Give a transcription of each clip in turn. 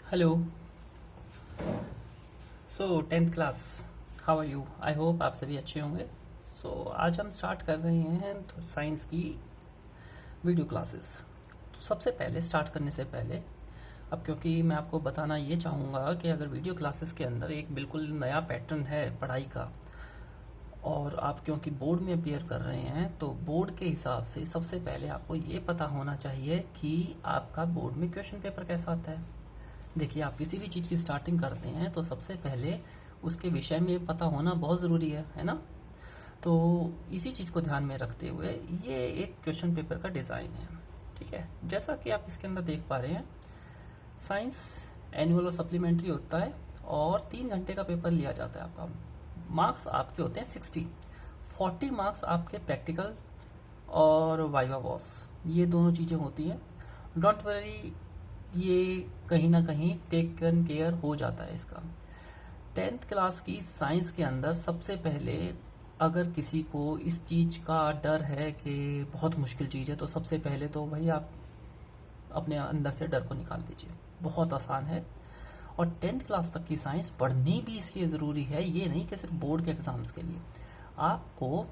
Hello. So tenth class, how are you? I hope आप सभी अच्छे होंगे। आज हम स्टार्ट कर रहे हैं तो साइंस की वीडियो क्लासेस। तो सबसे पहले स्टार्ट करने से पहले अब क्योंकि मैं आपको बताना ये चाहूँगा कि अगर वीडियो क्लासेस के अंदर एक बिल्कुल नया पैटर्न है पढ़ाई का और आप क्योंकि बोर्ड में अपियर कर रहे हैं तो बोर्ड के हिसाब से सबसे पहले आपको ये पता होना चाहिए कि आपका बोर्ड में क्वेश्चन पेपर कैसा आता है। देखिए, आप किसी भी चीज़ की स्टार्टिंग करते हैं तो सबसे पहले उसके विषय में पता होना बहुत ज़रूरी है ना। तो इसी चीज़ को ध्यान में रखते हुए ये एक क्वेश्चन पेपर का डिज़ाइन है। ठीक है, जैसा कि आप इसके अंदर देख पा रहे हैं, साइंस एनुअल और सप्लीमेंट्री होता है और 3 घंटे का पेपर लिया जाता है। आपका मार्क्स आपके होते हैं 40 मार्क्स आपके प्रैक्टिकल और वाइवा वॉस, ये दोनों चीज़ें होती हैं। डोंट वरी, ये कहीं ना कहीं टेकन केयर हो जाता है इसका। 10th क्लास की साइंस के अंदर सबसे पहले अगर किसी को इस चीज़ का डर है कि बहुत मुश्किल चीज़ है तो सबसे पहले तो भाई आप अपने अंदर से डर को निकाल दीजिए, बहुत आसान है। और 10th क्लास तक की साइंस पढ़नी भी इसलिए ज़रूरी है, ये नहीं कि सिर्फ बोर्ड के एग्ज़ाम्स के लिए। आपको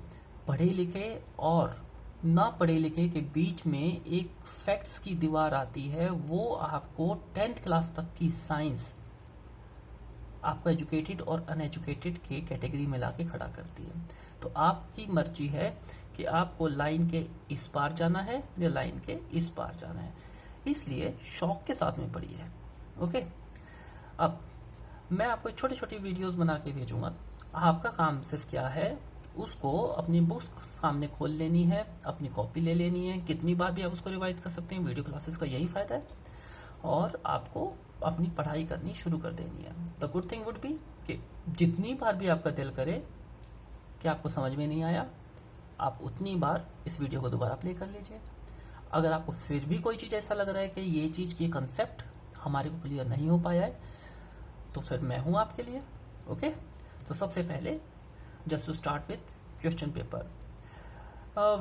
पढ़े लिखे और ना पढ़े लिखे के बीच में एक फैक्ट्स की दीवार आती है, वो आपको 10th क्लास तक की साइंस आपको एजुकेटेड और अनएजुकेटेड के कैटेगरी में लाके खड़ा करती है। तो आपकी मर्जी है कि आपको लाइन के इस पार जाना है या लाइन के इस पार जाना है, इसलिए शौक के साथ में पढ़िए। ओके, अब मैं आपको छोटी छोटी वीडियोस बना के भेजूंगा। आपका काम सिर्फ क्या है, उसको अपनी बुक्स सामने खोल लेनी है, अपनी कॉपी ले लेनी है, कितनी बार भी आप उसको रिवाइज कर सकते हैं। वीडियो क्लासेस का यही फ़ायदा है। और आपको अपनी पढ़ाई करनी शुरू कर देनी है। The good thing would be कि जितनी बार भी आपका दिल करे कि आपको समझ में नहीं आया, आप उतनी बार इस वीडियो को दोबारा प्ले कर लीजिए। अगर आपको फिर भी कोई चीज़ ऐसा लग रहा है कि ये चीज़ की कंसेप्ट हमारे को क्लियर नहीं हो पाया है, तो फिर मैं हूँ आपके लिए। ओके, तो सबसे पहले just to start with question paper.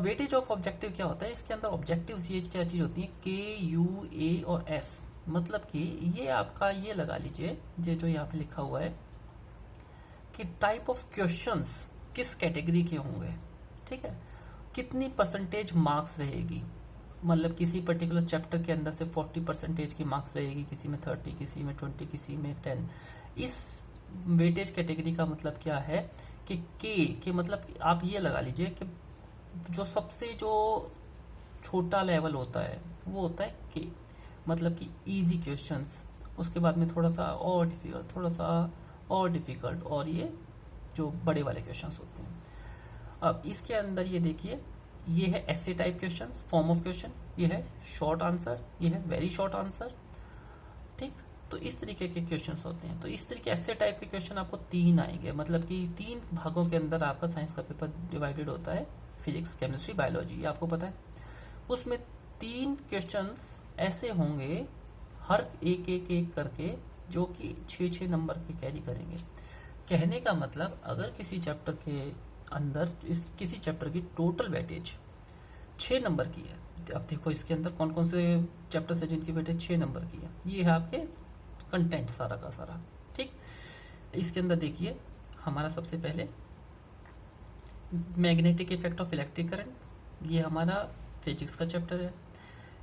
Weightage of objective क्या होता है? इसके अंदर ऑब्जेक्टिव्स ये क्या चीज़ होती है, KUA और S। मतलब कि ये आपका, ये लगा लीजिए ये जो यहाँ पे लिखा हुआ है कि टाइप ऑफ क्वेश्चंस किस कैटेगरी के होंगे। ठीक है, कितनी परसेंटेज मार्क्स रहेगी, मतलब किसी पर्टिकुलर चैप्टर के अंदर से 40% की मार्क्स रहेगी, किसी में 30, किसी में 20, किसी में 10। इस वेटेज कैटेगरी का मतलब क्या है कि के मतलब आप ये लगा लीजिए कि जो सबसे जो छोटा लेवल होता है वो होता है के, मतलब कि इजी क्वेश्चंस, उसके बाद में थोड़ा सा और डिफिकल्ट, थोड़ा सा और डिफिकल्ट, और ये जो बड़े वाले क्वेश्चंस होते हैं। अब इसके अंदर ये देखिए, ये है ऐसे type questions, form of question, ये है शॉर्ट आंसर, ये है वेरी शॉर्ट आंसर। ठीक, तो इस तरीके के क्वेश्चंस होते हैं। तो इस तरीके ऐसे टाइप के क्वेश्चन आपको 3 आएंगे, मतलब कि 3 भागों के अंदर आपका साइंस का पेपर डिवाइडेड होता है। फिजिक्स, केमिस्ट्री, बायोलॉजी, ये आपको पता है। उसमें 3 क्वेश्चंस ऐसे होंगे, हर एक एक एक करके, जो कि 6-6 नंबर के कैरी करेंगे। कहने का मतलब, अगर किसी चैप्टर के अंदर किसी चैप्टर की टोटल वेटेज 6 नंबर की है, अब देखो इसके अंदर कौन कौन से चैप्टर्स है जिनकी वेटेज 6 नंबर की है। ये है आपके कंटेंट सारा का सारा। ठीक, इसके अंदर देखिए, हमारा सबसे पहले magnetic effect of electric current, ये हमारा फिजिक्स का चैप्टर है।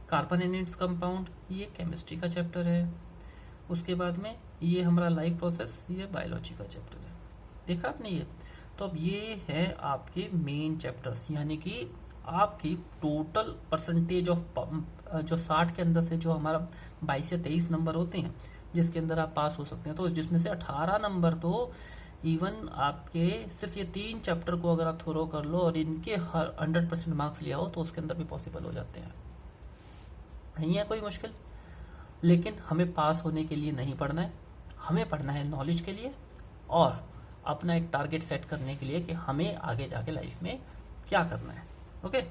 कार्बन एंड इट्स कंपाउंड, ये केमिस्ट्री का चैप्टर है। उसके बाद में ये हमारा लाइफ प्रोसेस, ये बायोलॉजी का चैप्टर है। देखा आपने ये? तो अब ये है आपके मेन चैप्टर्स, यानी कि आपकी टोटल परसेंटेज ऑफ जो 60 के अंदर से जो हमारा 22 या 23 नंबर होते हैं जिसके अंदर आप पास हो सकते हैं, तो जिसमें से 18 नंबर तो इवन आपके सिर्फ ये 3 चैप्टर को अगर आप थोरो कर लो और इनके 100% मार्क्स लिया हो तो उसके अंदर भी पॉसिबल हो जाते हैं। नहीं है कोई मुश्किल। लेकिन हमें पास होने के लिए नहीं पढ़ना है, हमें पढ़ना है नॉलेज के लिए और अपना एक टारगेट सेट करने के लिए कि हमें आगे जाके लाइफ में क्या करना है। ओके,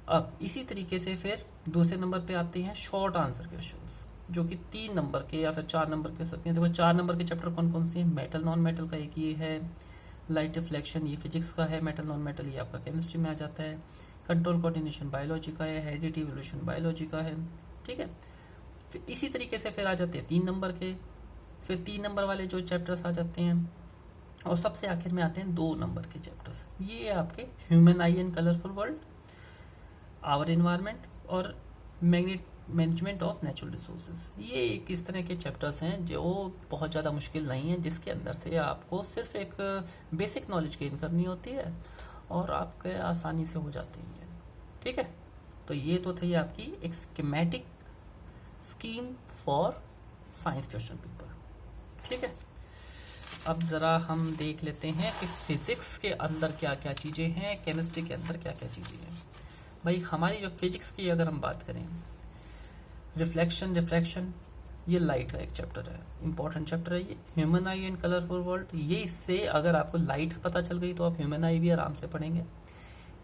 अब इसी तरीके से फिर दूसरे नंबर पे आते हैं शॉर्ट आंसर क्वेश्चंस, जो कि 3 नंबर के या फिर 4 नंबर के हो सकते हैं। देखो 4 नंबर के चैप्टर कौन कौन से हैं? मेटल नॉन मेटल का एक ये है, लाइट रिफ्लेक्शन ये फिजिक्स का है, मेटल नॉन मेटल ये आपका केमिस्ट्री में आ जाता है, कंट्रोल कोऑर्डिनेशन बायोलॉजी का है, हेरिडिटी इवोल्यूशन बायोलॉजी का है। ठीक है, फिर इसी तरीके से फिर आ जाते हैं 3 नंबर के, फिर 3 नंबर वाले जो चैप्टर्स आ जाते हैं, और सबसे आखिर में आते हैं 2 नंबर के चैप्टर्स। ये आपके human eye and colourful world, our environment और मैनेजमेंट ऑफ नेचुरल रिसोर्सेज। ये किस तरह के चैप्टर्स हैं जो बहुत ज़्यादा मुश्किल नहीं है, जिसके अंदर से आपको सिर्फ एक बेसिक नॉलेज गेन करनी होती है और आपके आसानी से हो जाती है। ठीक है, तो ये तो थी आपकी एक schematic scheme for science question paper. ठीक है, अब ज़रा हम देख लेते हैं कि फिजिक्स के अंदर क्या क्या चीज़ें हैं, केमिस्ट्री के अंदर क्या क्या चीज़ें हैं। भाई हमारी जो फिजिक्स की अगर हम बात करें, रिफ्लेक्शन रिफ्रैक्शन, ये लाइट का एक चैप्टर है, इंपॉर्टेंट चैप्टर है ये। Human eye and colourful world, ये इससे अगर आपको लाइट पता चल गई तो आप ह्यूमन आई भी आराम से पढ़ेंगे।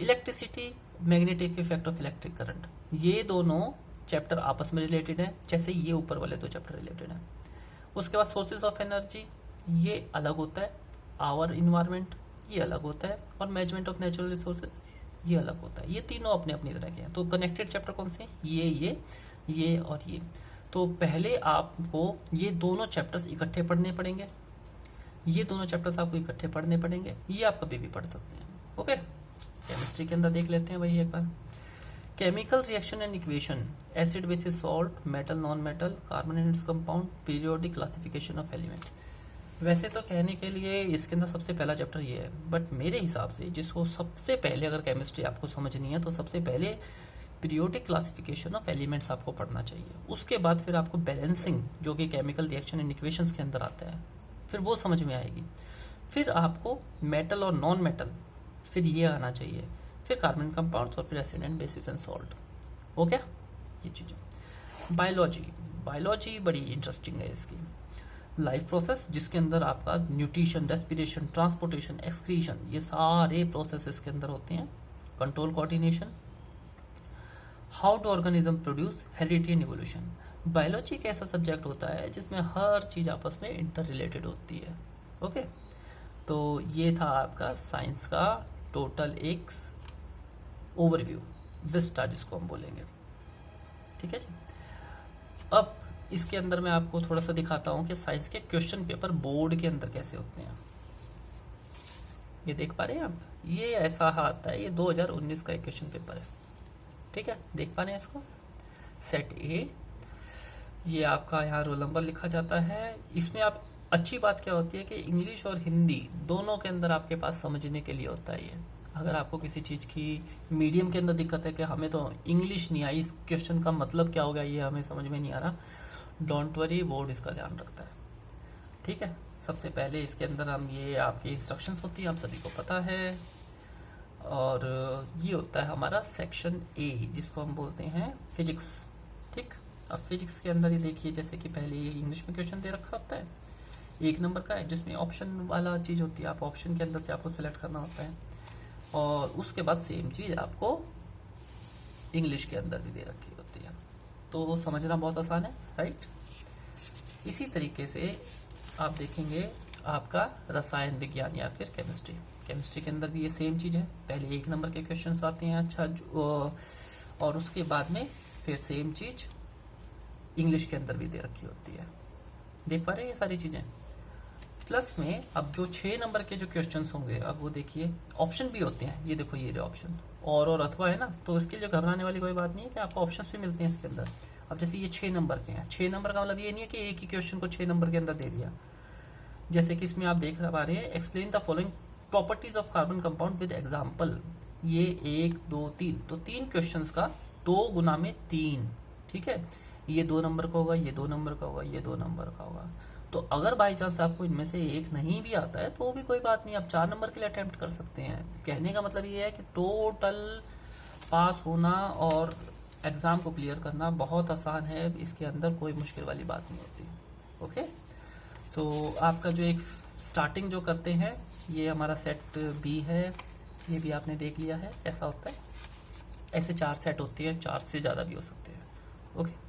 Electricity, magnetic effect of electric current, ये दोनों चैप्टर आपस में रिलेटेड है, जैसे ये ऊपर वाले 2 चैप्टर रिलेटेड हैं। उसके बाद सोर्सेज ऑफ एनर्जी, ये अलग होता है, आवर इन्वायरमेंट ये अलग होता है, और मैनेजमेंट ऑफ नेचुरल रिसोर्सेज ये अलग होता है। ये तीनों अपने अपनी तरह के हैं। तो कनेक्टेड चैप्टर कौन से? ये और ये। तो पहले आपको ये दोनों चैप्टर्स इकट्ठे पढ़ने पड़ेंगे, ये दोनों चैप्टर्स आपको इकट्ठे पढ़ने पड़ेंगे, ये आप कभी भी पढ़ सकते हैं। ओके, केमिस्ट्री के अंदर देख लेते हैं वही एक बार। Chemical reaction and equation, acid basis salt, metal non metal, carbon and its compound, periodic classification of element. वैसे तो कहने के लिए इसके अंदर सबसे पहला चैप्टर ये है, बट मेरे हिसाब से जिसको सबसे पहले अगर केमिस्ट्री आपको समझनी है तो सबसे पहले पीरियोडिक क्लासिफिकेशन ऑफ एलिमेंट्स आपको पढ़ना चाहिए। उसके बाद फिर आपको बैलेंसिंग, जो कि केमिकल रिएक्शन एंड इक्वेशंस के अंदर आता है, फिर वो समझ में आएगी। फिर आपको मेटल और नॉन मेटल, फिर ये आना चाहिए, फिर कार्बन कंपाउंड्स और फिर acid and bases and salt. Okay, ये चीज़ें। बायोलॉजी बड़ी इंटरेस्टिंग है इसकी। लाइफ प्रोसेस, जिसके अंदर आपका न्यूट्रिशन, रेस्पिरेशन, ट्रांसपोर्टेशन, एक्सक्रीशन, ये सारे प्रोसेस इसके अंदर होते हैं। Control coordination, how to organism produce, heredity and evolution. Biology एक ऐसा सब्जेक्ट होता है जिसमें हर चीज़ आपस में इंटर रिलेटेड होती है। ओके, तो ये था आपका साइंस का टोटल एक ओवरव्यू, विस्टा जिसको हम बोलेंगे। ठीक है जी। अब इसके अंदर मैं आपको थोड़ा सा दिखाता हूँ कि साइंस के क्वेश्चन पेपर बोर्ड के अंदर कैसे होते हैं। ये देख पा रहे हैं आप, ये ऐसा आता है, ये 2019 का एक क्वेश्चन पेपर है। ठीक है, देख पा रहे हैं इसको। सेट ए, ये आपका यहाँ रोल नंबर लिखा जाता है। इसमें आप, अच्छी बात क्या होती है कि इंग्लिश और हिंदी दोनों के अंदर आपके पास समझने के लिए होता है ये। अगर आपको किसी चीज़ की मीडियम के अंदर दिक्कत है कि हमें तो इंग्लिश नहीं आई, इस क्वेश्चन का मतलब क्या होगा ये हमें समझ में नहीं आ रहा, डोंट वरी, बोर्ड इसका ध्यान रखता है। ठीक है, सबसे पहले इसके अंदर हम, ये आपकी इंस्ट्रक्शंस होती हैं, आप सभी को पता है। और ये होता है हमारा सेक्शन ए, जिसको हम बोलते हैं फिजिक्स। ठीक, अब फिजिक्स के अंदर ये देखिए, जैसे कि पहले ये इंग्लिश में क्वेश्चन दे रखा होता है, 1 नंबर का है, जिसमें ऑप्शन वाला चीज़ होती है, आप ऑप्शन के अंदर से आपको सेलेक्ट करना होता है। और उसके बाद सेम चीज़ आपको इंग्लिश के अंदर भी दे रखी होती है, तो समझना बहुत आसान है, राइट। इसी तरीके से आप देखेंगे आपका रसायन विज्ञान या फिर केमिस्ट्री के अंदर भी ये सेम चीज़ है। पहले 1 नंबर के क्वेश्चंस आते हैं, अच्छा और उसके बाद में फिर सेम चीज़ इंग्लिश के अंदर भी दे रखी होती है। देख पा रहे हैं ये सारी चीज़ें। प्लस में अब जो 6 नंबर के जो क्वेश्चंस होंगे, अब वो देखिए ऑप्शन भी होते हैं, ये देखो ये ऑप्शन और अथवा है ना, तो इसके लिए घबराने वाली कोई बात नहीं है कि आपको ऑप्शंस भी मिलते हैं इसके अंदर। अब जैसे ये 6 नंबर के हैं, 6 नंबर का मतलब ये नहीं है कि एक ही क्वेश्चन को 6 नंबर के अंदर दे दिया। जैसे कि इसमें आप देख पा रहे हैं, explain the following properties of carbon compound with example. ये 1 2 3, तो 3 क्वेश्चंस का 2 गुना में 3। ठीक है, ये 2 नंबर का होगा, ये 2 नंबर का होगा, ये 2 नंबर का होगा। तो अगर बाई चांस आपको इनमें से एक नहीं भी आता है तो भी कोई बात नहीं, आप 4 नंबर के लिए अटेम्प्ट कर सकते हैं। कहने का मतलब ये है कि टोटल पास होना और एग्ज़ाम को क्लियर करना बहुत आसान है, इसके अंदर कोई मुश्किल वाली बात नहीं होती। ओके, सो आपका जो एक स्टार्टिंग जो करते हैं, ये हमारा सेट बी है, ये भी आपने देख लिया है कैसा होता है। ऐसे 4 सेट होते हैं, 4 से ज़्यादा भी हो सकते हैं। ओके,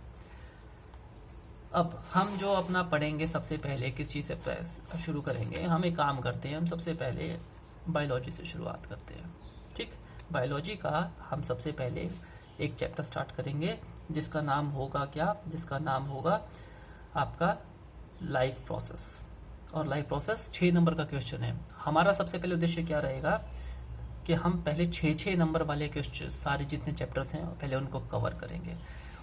अब हम जो अपना पढ़ेंगे, सबसे पहले किस चीज़ से शुरू करेंगे, हम एक काम करते हैं, हम सबसे पहले बायोलॉजी से शुरुआत करते हैं। ठीक, बायोलॉजी का हम सबसे पहले एक चैप्टर स्टार्ट करेंगे जिसका नाम होगा क्या, जिसका नाम होगा आपका लाइफ प्रोसेस। और लाइफ प्रोसेस 6 नंबर का क्वेश्चन है। हमारा सबसे पहले उद्देश्य क्या रहेगा कि हम पहले 6 नंबर वाले क्वेश्चन सारे जितने चैप्टर्स हैं पहले उनको कवर करेंगे।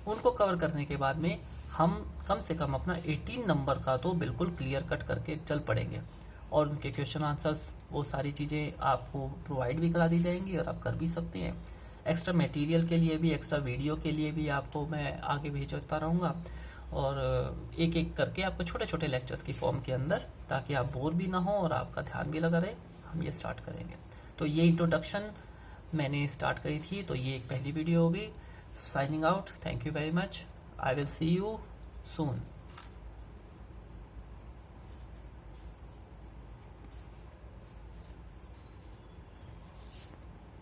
उनको कवर करने के बाद में हम कम से कम अपना 18 नंबर का तो बिल्कुल क्लियर कट करके चल पड़ेंगे, और उनके क्वेश्चन आंसर्स वो सारी चीज़ें आपको प्रोवाइड भी करा दी जाएंगी और आप कर भी सकते हैं। एक्स्ट्रा मटेरियल के लिए भी, एक्स्ट्रा वीडियो के लिए भी आपको मैं आगे भेजता रहूँगा, और एक एक करके आपको छोटे छोटे लेक्चर्स की फॉर्म के अंदर, ताकि आप बोर भी ना हो और आपका ध्यान भी लगा रहे। हम ये स्टार्ट करेंगे। तो ये इंट्रोडक्शन मैंने स्टार्ट करी थी, तो ये एक पहली वीडियो होगी। Signing out, thank you very much, I will see you soon.